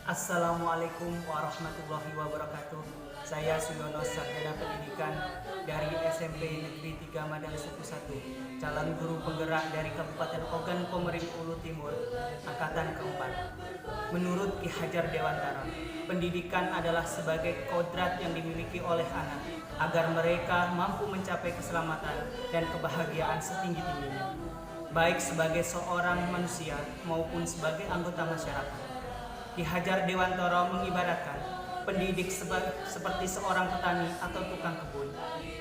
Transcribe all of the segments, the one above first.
Assalamualaikum warahmatullahi wabarakatuh. Saya Suyono, Sarjana Pendidikan dari SMP Negeri 3 Madang Suku 1, calon guru penggerak dari Kabupaten Ogan Komering Ulu Timur, angkatan keempat. Menurut Ki Hajar Dewantara, pendidikan adalah sebagai kodrat yang dimiliki oleh anak agar mereka mampu mencapai keselamatan dan kebahagiaan setinggi-tingginya, baik sebagai seorang manusia maupun sebagai anggota masyarakat. Ki Hajar Dewantara mengibaratkan pendidik seperti seorang petani atau tukang kebun,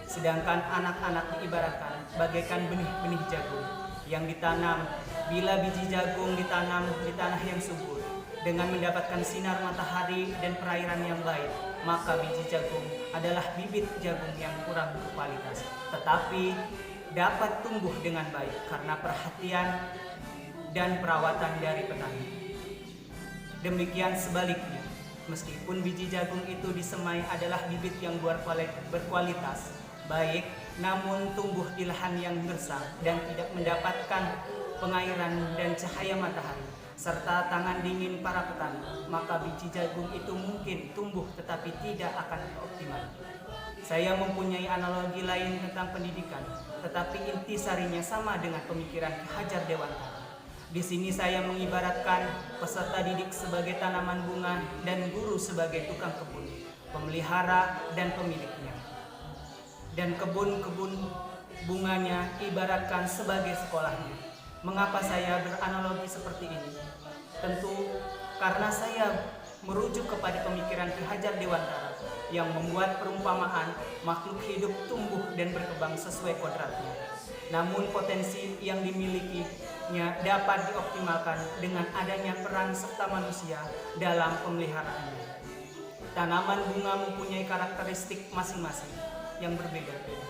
sedangkan anak-anak diibaratkan bagaikan benih-benih jagung yang ditanam. Bila biji jagung ditanam di tanah yang subur dengan mendapatkan sinar matahari dan perairan yang baik, maka biji jagung adalah bibit jagung yang kurang berkualitas, tetapi dapat tumbuh dengan baik karena perhatian dan perawatan dari petani. Demikian sebaliknya, meskipun biji jagung itu disemai adalah bibit yang berkualitas baik, namun tumbuh di lahan yang gersang dan tidak mendapatkan pengairan dan cahaya matahari serta tangan dingin para petani, maka biji jagung itu mungkin tumbuh tetapi tidak akan optimal. Saya mempunyai analogi lain tentang pendidikan, tetapi intisarinya sama dengan pemikiran Ki Hajar Dewantara. Di sini saya mengibaratkan peserta didik sebagai tanaman bunga dan guru sebagai tukang kebun, pemelihara dan pemiliknya. Dan kebun-kebun bunganya ibaratkan sebagai sekolahnya. Mengapa saya beranalogi seperti ini? Tentu karena saya merujuk kepada pemikiran Ki Hajar Dewantara yang membuat perumpamaan makhluk hidup tumbuh dan berkembang sesuai kodratnya. Namun potensi yang dimilikinya dapat dioptimalkan dengan adanya peran serta manusia dalam pemeliharaannya. Tanaman bunga mempunyai karakteristik masing-masing yang berbeda-beda.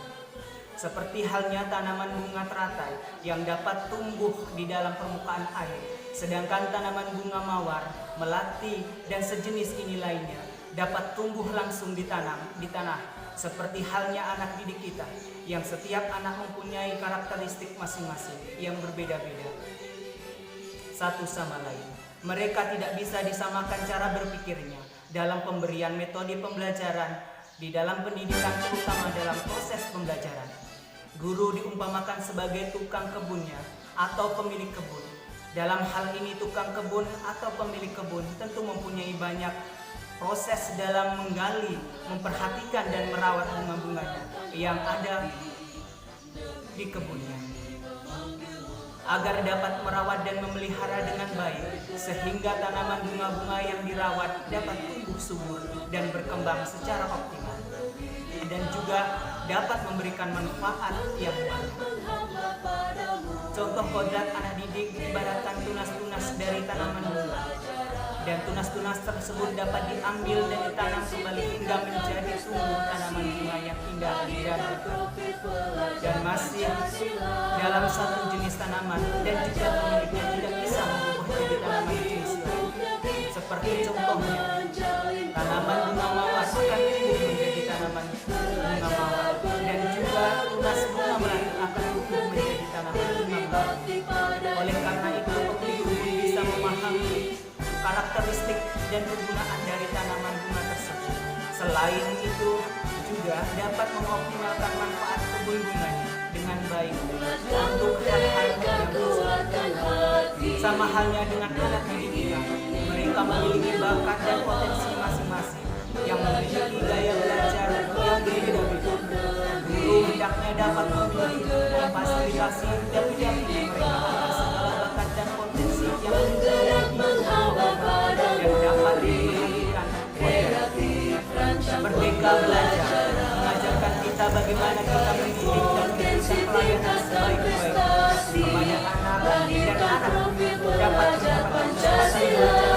Seperti halnya tanaman bunga teratai yang dapat tumbuh di dalam permukaan air, sedangkan tanaman bunga mawar, melati, dan sejenis ini lainnya dapat tumbuh langsung ditanam di tanah. Seperti halnya anak didik kita, yang setiap anak mempunyai karakteristik masing-masing yang berbeda-beda satu sama lain. Mereka tidak bisa disamakan cara berpikirnya dalam pemberian metode pembelajaran di dalam pendidikan, terutama dalam proses pembelajaran. Guru diumpamakan sebagai tukang kebunnya atau pemilik kebun. Dalam hal ini tukang kebun atau pemilik kebun tentu mempunyai banyak proses dalam menggali, memperhatikan dan merawat bunga-bunganya yang ada di kebunnya, agar dapat merawat dan memelihara dengan baik, sehingga tanaman bunga-bunga yang dirawat dapat tumbuh subur dan berkembang secara optimal, dan juga dapat memberikan manfaat yang banyak. Contoh kodrat anak didik diibaratkan tunas-tunas dari tanaman bunga, dan tunas-tunas tersebut dapat diambil dan ditanam kembali hingga menjadi tumbuh tanaman bunga yang indah dan dan masih dalam satu jenis tanaman, dan juga pemiliknya tidak bisa mengubah jadi tanaman jenis lain. Seperti contohnya, tanaman bunga mawar akan tumbuh menjadi tanaman bunga mawar, dan juga tunas bunga melati akan tumbuh menjadi tanaman bunga melati. Oleh karena itu, pemilik kebun bisa memahami karakteristik dan kegunaan dari tanaman bunga tersebut. Selain itu, juga dapat mengoptimalkan manfaat kebun bunganya dengan baik untuk hal-hal yang sama halnya dengan anak didik kita. Mereka memiliki bakat dan potensi masing-masing yang memiliki gaya belajar yang berbeda-beda. Guru hendaknya dapat memfasilitasi dan mendampingi mereka agar segala bakat dan potensi yang dapat diperhatikan merdeka belajar, mengajarkan kita bagaimana kita mendidik dan memberikan pelayanan sebaik-baiknya kepada anak dan anak dapat mendapatkan kesempatan belajar